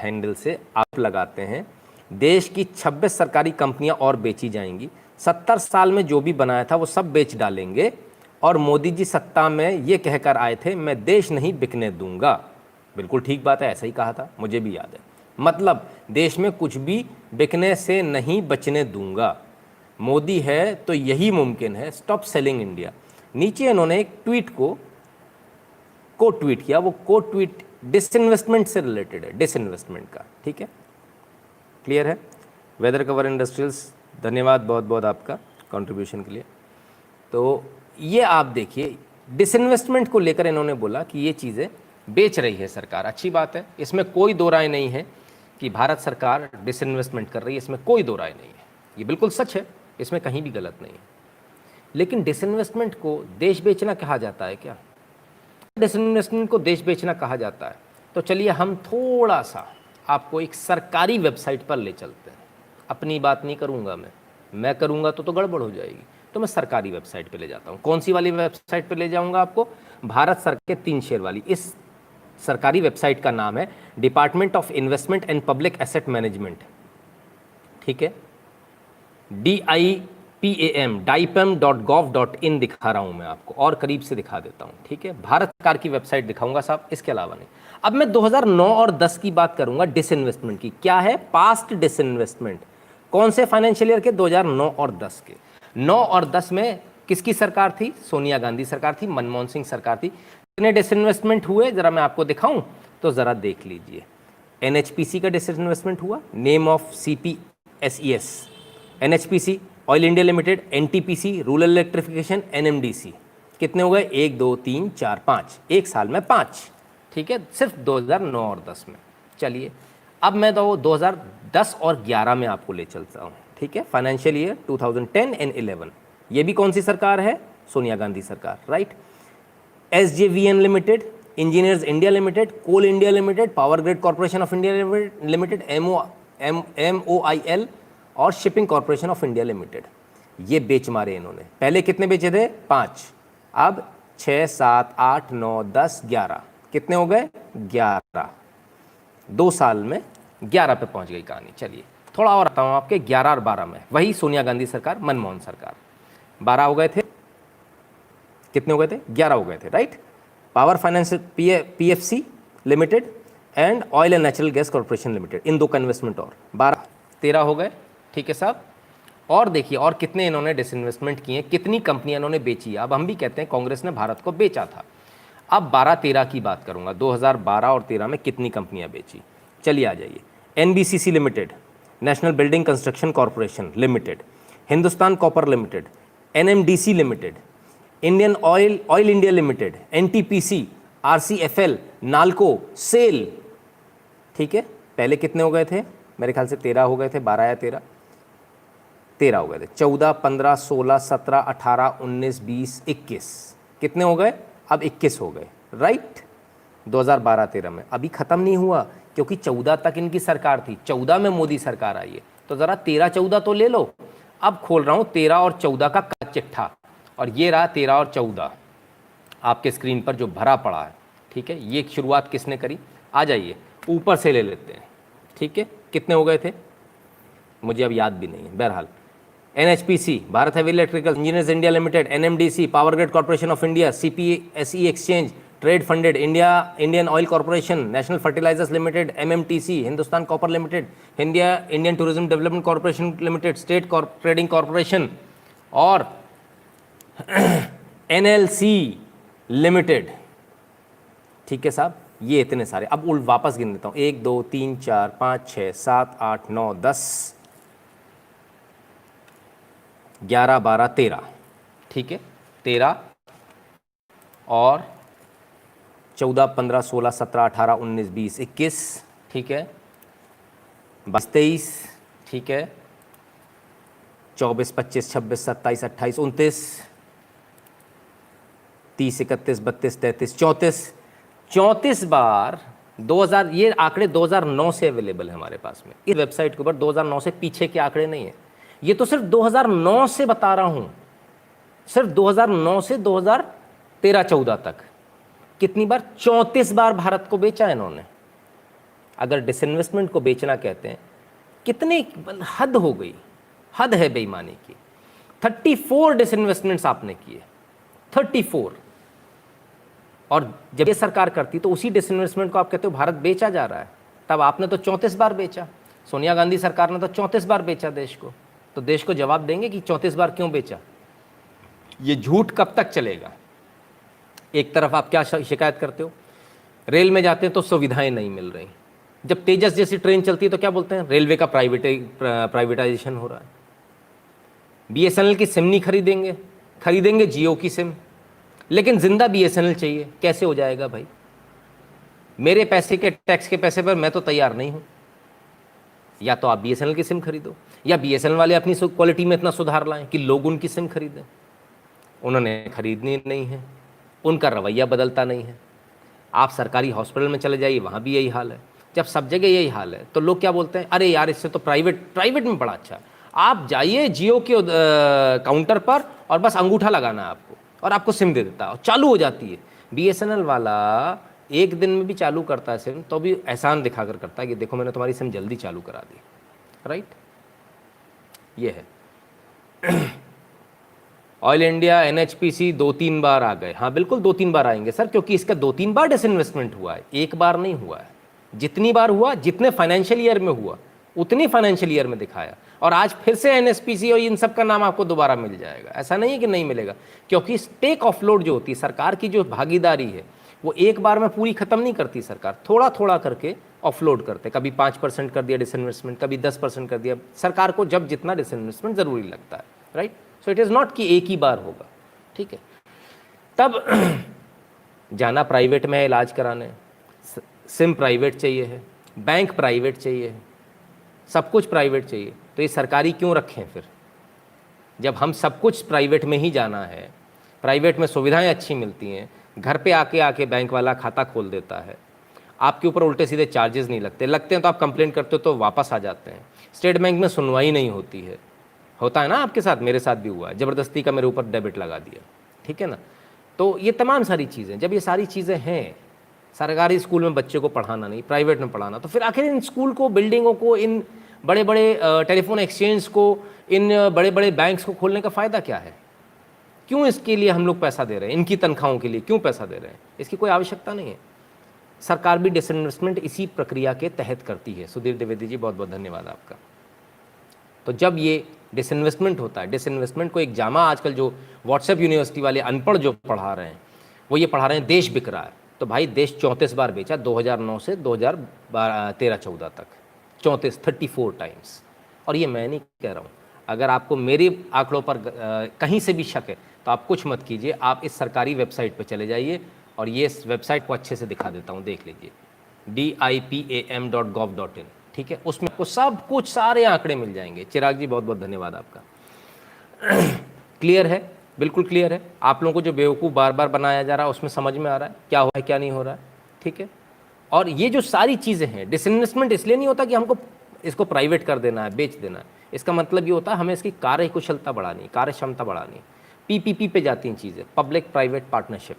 Handle से आप लगाते हैं, देश की 26 सरकारी कंपनियां और बेची जाएंगी, 70 साल में जो भी बनाया था वो सब बेच डालेंगे, और मोदी जी सत्ता में ये कहकर आए थे मैं देश नहीं बिकने दूंगा। बिल्कुल ठीक बात है, ऐसा ही कहा था, मुझे भी याद है। मतलब देश में कुछ भी बिकने से नहीं बचने दूंगा, मोदी है तो यही मुमकिन है, स्टॉप सेलिंग इंडिया। नीचे इन्होंने एक ट्वीट को ट्वीट किया, वो ट्वीट डिसइन्वेस्टमेंट से रिलेटेड है, डिसइन्वेस्टमेंट का, ठीक है, क्लियर है। वेदर कवर इंडस्ट्रियल्स, धन्यवाद बहुत बहुत आपका कंट्रीब्यूशन के लिए। तो ये आप देखिए, डिसइन्वेस्टमेंट को लेकर इन्होंने बोला कि ये चीज़ें बेच रही है सरकार, अच्छी बात है, इसमें कोई दो राय नहीं है कि भारत सरकार डिसइन्वेस्टमेंट कर रही है, इसमें कोई दो राय नहीं है, ये बिल्कुल सच है, इसमें कहीं भी गलत नहीं है। लेकिन डिसइन्वेस्टमेंट को देश बेचना कहा जाता है क्या? डिसइन्वेस्टमेंट को देश बेचना कहा जाता है तो चलिए हम थोड़ा सा आपको एक सरकारी वेबसाइट पर ले चलते हैं। अपनी बात नहीं करूंगा मैं करूंगा तो गड़बड़ हो जाएगी, तो मैं सरकारी वेबसाइट पे ले जाता हूं। कौन सी वाली वेबसाइट पे ले जाऊंगा आपको? भारत सरकार के 3 शेर वाली। इस सरकारी वेबसाइट का नाम है department of investment and public asset management, ठीक है, DIPAM.gov.in दिखा रहा हूं मैं आपको, और करीब से दिखा देता हूं, ठीक है, भारत सरकार की वेबसाइट दिखाऊंगा साहब, इसके अलावा नहीं। अब मैं 2009 और 10 की बात करूंगा डिसइन्वेस्टमेंट की। क्या है? Past disinvestment. कौन से फाइनेंशियल ईयर के? 2009 और 10 के। 9 और 10 में किसकी सरकार थी? सोनिया गांधी सरकार थी, मनमोहन सिंह सरकार थी। कितने डिसइन्वेस्टमेंट हुए जरा मैं आपको दिखाऊं तो जरा देख लीजिए। NHPC का डिसइन्वेस्टमेंट हुआ, name of CPSES, NHPC, oil India limited, NTPC, rural electrification, NMDC। कितने हो गए? 1 2 3 4 5, एक साल में 5, ठीक है, सिर्फ 2009 और 10 में। चलिए अब मैं तो 2010 और 11 में आपको ले चलता हूँ, ठीक है, फाइनेंशियल ईयर 2010 एंड 11। ये भी कौन सी सरकार है? सोनिया गांधी सरकार, right. SJVN limited, engineers India limited, coal India limited, power grid corporation of India limited, MOIL और shipping corporation of India limited. ये बेच मारे इन्होंने। पहले कितने बेचे थे? 5, अब 6 7 8 9 10 11, कितने हो गए? 11। 2 साल में 11 पे पहुंच गई कहानी। चलिए थोड़ा और आता हूं आपके 11 और 12 में, वही सोनिया गांधी सरकार, मनमोहन सरकार। 12 हो गए थे, कितने हो गए थे? 11 हो गए थे, right. Power finance PFC limited and oil and natural gas corporation limited, इन 2 का इन्वेस्टमेंट और 12 13 हो गए, ठीक है साहब। और देखिए और कितने इन्होंने डिसइन्वेस्टमेंट किए, कितनी कंपनियां इन्होंने बेची। अब हम भी कहते हैं कांग्रेस ने भारत को बेचा था। अब 12-13 की बात करूंगा, 2012 और 13 में कितनी कंपनियां बेची। चलिए आ जाइए। NBCC limited, national building construction corporation limited, Hindustan copper limited, NMDC limited, Indian oil India limited, NTPC, RCFL, Nalco, SAIL, ठीक है। पहले कितने हो गए थे? मेरे ख्याल से 13 हो गए थे, 12 या 13 हो गए थे। 14 15 16 17 18 19 20 21, कितने हो गए? अब 21 हो गए, राइट। 2012-13 में अभी ख़त्म नहीं हुआ, क्योंकि 14 तक इनकी सरकार थी, 14 में मोदी सरकार आई है, तो ज़रा 13-14 तो ले लो। अब खोल रहा हूँ 13 और 14 का चिट्ठा, और ये रहा 13 और 14 आपके स्क्रीन पर जो भरा पड़ा है, ठीक है। ये शुरुआत किसने करी? आ जाइए ऊपर से ले लेते हैं, ठीक है। कितने हो गए थे मुझे अब याद भी नहीं है, बहरहाल। NHPC, Bharat heavy electrical, engineers India limited, NMDC, power grid corporation of India, CPSE exchange trade funded, Indian oil corporation, national fertilizers limited, MMTC, Hindustan copper limited, Indian tourism development corporation limited, state trading corporation और NLC limited, ठीक है साहब। ये इतने सारे, अब उल्ट वापस गिन देता हूँ, 1 2 3 4 5 6 7 8 9 10 11 12 13, ठीक है। 13 और 14 15 16 17 18 19 20 21, ठीक है। 22 23, ठीक है। 24 25 26 27 28 29 30 31 32 33 34, 34 बार 2000। ये आंकड़े 2009 से अवेलेबल है हमारे पास में इस वेबसाइट के ऊपर। 2009 से पीछे के आंकड़े नहीं है, ये तो सिर्फ 2009 से बता रहा हूं, सिर्फ 2009 से 2013-14 तक। कितनी बार? 34 बार भारत को बेचा इन्होंने। अगर डिसइन्वेस्टमेंट को बेचना कहते हैं, कितने हद हो गई, हद है बेईमानी की। 34 डिसइन्वेस्टमेंट्स आपने किए, 34। और जब ये सरकार करती तो उसी डिसइन्वेस्टमेंट को आप कहते हो भारत बेचा जा रहा है। तब आपने तो 34 बार बेचा, सोनिया गांधी सरकार ने तो 34 बार बेचा देश को। तो देश को जवाब देंगे कि 34 बार क्यों बेचा। ये झूठ कब तक चलेगा। एक तरफ आप क्या शिकायत करते हो, रेल में जाते हैं तो सुविधाएं नहीं मिल रही, जब तेजस जैसी ट्रेन चलती है तो क्या बोलते हैं, रेलवे का प्राइवेटाइजेशन हो रहा है। बीएसएनएल की सिम नहीं खरीदेंगे, खरीदेंगे जियो की सिम, लेकिन जिंदा बीएसएनएल चाहिए। कैसे हो जाएगा भाई, मेरे पैसे के टैक्स के पैसे पर मैं तो तैयार नहीं हूं। या तो आप बीएसएनएल की सिम खरीदो, या बीएसएनएल वाले अपनी क्वालिटी में इतना सुधार लाएं कि लोग उनकी सिम खरीदें। उन्होंने खरीदनी नहीं है, उनका रवैया बदलता नहीं है। आप सरकारी हॉस्पिटल में चले जाइए, वहाँ भी यही हाल है। जब सब जगह यही हाल है तो लोग क्या बोलते हैं, अरे यार इससे तो प्राइवेट में बड़ा अच्छा है। आप जाइए जियो के काउंटर पर और बस अंगूठा लगाना है आपको, और आपको सिम दे देता है और चालू हो जाती है। बीएसएनएल वाला एक दिन में भी चालू करता है सिम, तो भी एहसान दिखाकर करता है कि देखो मैंने तुम्हारी सिम जल्दी चालू करा दी। राइट, ये है। ऑयल इंडिया एनएचपीसी 2-3 बार आ गए। हाँ बिल्कुल 2-3 बार आएंगे सर, क्योंकि इसका 2-3 बार डिसइन्वेस्टमेंट हुआ है, एक बार नहीं हुआ है। जितनी बार हुआ, जितने फाइनेंशियल ईयर में हुआ उतनी फाइनेंशियल ईयर में दिखाया। और आज फिर से एनएचपीसी और इन सब का नाम आपको दोबारा मिल जाएगा, ऐसा नहीं है कि नहीं मिलेगा। क्योंकि स्टेक ऑफलोड जो होती है, सरकार की जो भागीदारी है, वो एक बार में पूरी खत्म नहीं करती सरकार, थोड़ा थोड़ा करके ऑफलोड करते। कभी 5% कर दिया डिसइन्वेस्टमेंट, कभी 10% कर दिया, सरकार को जब जितना डिसइन्वेस्टमेंट जरूरी लगता है। Right, so it is not कि एक ही बार होगा। ठीक है, तब जाना प्राइवेट में है इलाज कराने, सिम प्राइवेट चाहिए है, बैंक प्राइवेट चाहिए है, सब कुछ प्राइवेट चाहिए, तो ये सरकारी क्यों रखें फिर। जब हम सब कुछ प्राइवेट में ही जाना है, प्राइवेट में सुविधाएं अच्छी मिलती हैं, घर पे आके बैंक वाला खाता खोल देता है, आपके ऊपर उल्टे सीधे चार्जेस नहीं लगते, लगते हैं तो आप कंप्लेंट करते हो तो वापस आ जाते हैं। स्टेट बैंक में सुनवाई नहीं होती है, होता है ना आपके साथ, मेरे साथ भी हुआ है, ज़बरदस्ती का मेरे ऊपर डेबिट लगा दिया। ठीक है ना, तो ये तमाम सारी चीज़ें, जब ये सारी चीज़ें हैं, सरकारी स्कूल में बच्चे को पढ़ाना नहीं, प्राइवेट में पढ़ाना, तो फिर आखिर इन स्कूल को, बिल्डिंगों को, इन बड़े बड़े टेलीफोन एक्सचेंज को, इन बड़े बड़े बैंक्स को खोलने का फ़ायदा क्या है। क्यों इसके लिए हम लोग पैसा दे रहे हैं, इनकी तनख्वाहों के लिए क्यों पैसा दे रहे हैं, इसकी कोई आवश्यकता नहीं है। सरकार भी डिसइन्वेस्टमेंट इसी प्रक्रिया के तहत करती है। सुधीर द्विवेदी जी बहुत बहुत धन्यवाद आपका। तो जब ये डिसइन्वेस्टमेंट होता है, डिसइन्वेस्टमेंट को एक जामा आजकल जो व्हाट्सएप यूनिवर्सिटी वाले अनपढ़ जो पढ़ा रहे हैं, वो ये पढ़ा रहे हैं देश बिक रहा है। तो भाई देश 34 बार बेचा, 2009 से 2013-14 तक 34 टाइम्स। और ये मैं नहीं कह रहा हूँ, अगर आपको मेरे आंकड़ों पर कहीं से भी शक है तो आप कुछ मत कीजिए, आप इस सरकारी वेबसाइट पर चले जाइए, और ये इस वेबसाइट को अच्छे से दिखा देता हूँ, देख लीजिए, dipam.gov.in। ठीक है, उसमें आपको सब कुछ, सारे आंकड़े मिल जाएंगे। चिराग जी बहुत बहुत धन्यवाद आपका। क्लियर है, बिल्कुल क्लियर है। आप लोगों को जो बेवकूफ़ बार बार बनाया जा रहा है उसमें समझ में आ रहा है क्या हो रहा है क्या नहीं हो रहा है। ठीक है, और ये जो सारी चीज़ें हैं, डिसइन्वेस्टमेंट इसलिए नहीं होता कि हमको इसको प्राइवेट कर देना है, बेच देना है। इसका मतलब ये होता है हमें इसकी कार्य कुशलता बढ़ानी, कार्य क्षमता बढ़ानी। पीपीपी पे जाती हैं चीज़ें, पब्लिक प्राइवेट पार्टनरशिप।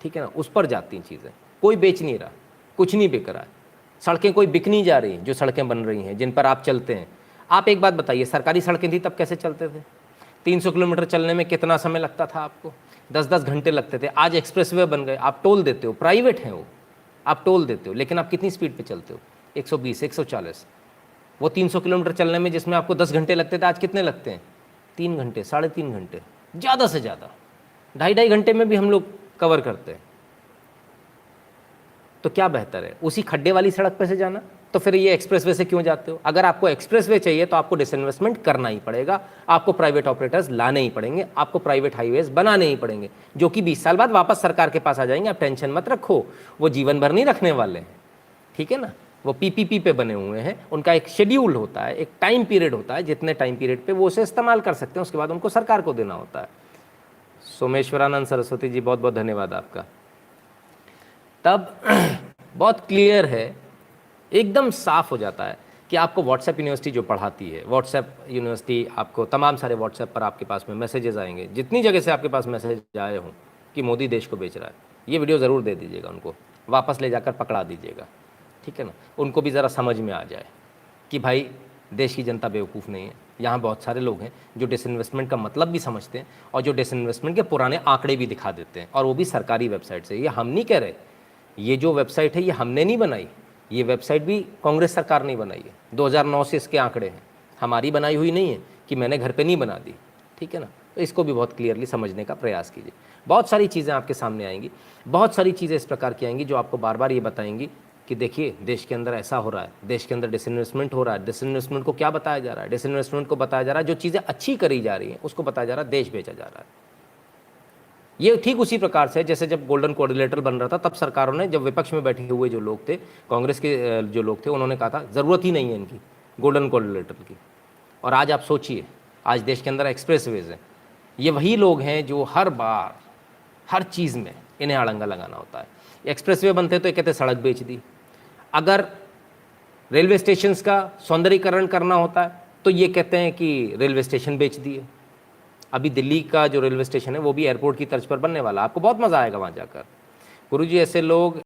ठीक है ना, उस पर जाती हैं चीज़ें। कोई बेच नहीं रहा, कुछ नहीं बिक रहा है, सड़कें कोई बिक नहीं जा रही, जो सड़कें बन रही हैं जिन पर आप चलते हैं। आप एक बात बताइए, सरकारी सड़कें थी तब कैसे चलते थे? 300 किलोमीटर चलने में कितना समय लगता था आपको? 10-10 घंटे लगते थे। आज एक्सप्रेसवे बन गए, आप टोल देते हो, प्राइवेट हैं वो, आप टोल देते हो, लेकिन आप कितनी स्पीड पे चलते हो? 120, 140। वो 300 किलोमीटर चलने में जिसमें आपको 10 घंटे लगते थे, आज कितने लगते हैं? 3 घंटे, 3.5 घंटे, ज़्यादा से ज़्यादा 2.5 घंटे में भी हम लोग कवर करते हैं। तो क्या बेहतर है, उसी खड्डे वाली सड़क पे से जाना? तो फिर ये एक्सप्रेसवे से क्यों जाते हो? अगर आपको एक्सप्रेसवे चाहिए तो आपको डिसइन्वेस्टमेंट करना ही पड़ेगा, आपको प्राइवेट ऑपरेटर्स लाने ही पड़ेंगे, आपको प्राइवेट हाईवेज बनाने ही पड़ेंगे, जो कि 20 साल बाद वापस सरकार के पास आ जाएंगे। आप टेंशन मत रखो, वो जीवन भर नहीं रखने वाले हैं। ठीक है ना, वो पीपीपी पे बने हुए हैं, उनका एक शेड्यूल होता है, एक टाइम पीरियड होता है, जितने टाइम पीरियड पे वो उसे इस्तेमाल कर सकते हैं, उसके बाद उनको सरकार को देना होता है। सोमेश्वरानंद सरस्वती जी बहुत बहुत धन्यवाद आपका। तब बहुत क्लियर है, एकदम साफ हो जाता है कि आपको व्हाट्सएप यूनिवर्सिटी जो पढ़ाती है, व्हाट्सएप यूनिवर्सिटी आपको तमाम सारे व्हाट्सएप पर आपके पास में मैसेजेस आएंगे, जितनी जगह से आपके पास मैसेज आए हों कि मोदी देश को बेच रहा है, ये वीडियो ज़रूर दे दीजिएगा उनको, वापस ले जाकर पकड़ा दीजिएगा। ठीक है ना, उनको भी ज़रा समझ में आ जाए कि भाई देश की जनता बेवकूफ़ नहीं है। यहाँ बहुत सारे लोग हैं जो डिसइन्वेस्टमेंट का मतलब भी समझते हैं और जो डिसइन्वेस्टमेंट के पुराने आंकड़े भी दिखा देते हैं, और वो भी सरकारी वेबसाइट से। ये हम नहीं कह रहे, ये जो वेबसाइट है ये हमने नहीं बनाई, ये वेबसाइट भी कांग्रेस सरकार ने बनाई है। 2009 से इसके आंकड़े हैं, हमारी बनाई हुई नहीं है कि मैंने घर पे नहीं बना दी, ठीक है ना। तो इसको भी बहुत क्लियरली समझने का प्रयास कीजिए। बहुत सारी चीज़ें आपके सामने आएंगी, बहुत सारी चीज़ें इस प्रकार की आएंगी जो आपको बार बार ये बताएंगी कि देखिए देश के अंदर ऐसा हो रहा है, देश के अंदर डिसइन्वेस्टमेंट हो रहा है। डिसइन्वेस्टमेंट को क्या बताया जा रहा है? डिसइन्वेस्टमेंट को बताया जा रहा है जो चीज़ें अच्छी करी जा रही हैं उसको बताया जा रहा है, देश बेचा जा रहा है। ये ठीक उसी प्रकार से जैसे जब गोल्डन कोऑर्डिनेटर बन रहा था, तब सरकारों ने, जब विपक्ष में बैठे हुए जो लोग थे, कांग्रेस के जो लोग थे, उन्होंने कहा था ज़रूरत ही नहीं है इनकी गोल्डन कोऑर्डिनेटर की। और आज आप सोचिए, आज देश के अंदर एक्सप्रेसवेज हैं, ये वही लोग हैं जो हर बार हर चीज़ में इन्हें अड़ंगा लगाना होता है। एक्सप्रेसवे बनते तो ये कहते सड़क बेच दी, अगर रेलवे स्टेशंस का सौंदर्यीकरण करना होता है तो ये कहते हैं कि रेलवे स्टेशन बेच दिए। अभी दिल्ली का जो रेलवे स्टेशन है वो भी एयरपोर्ट की तर्ज पर बनने वाला, आपको बहुत मज़ा आएगा वहाँ जाकर। गुरुजी, ऐसे लोग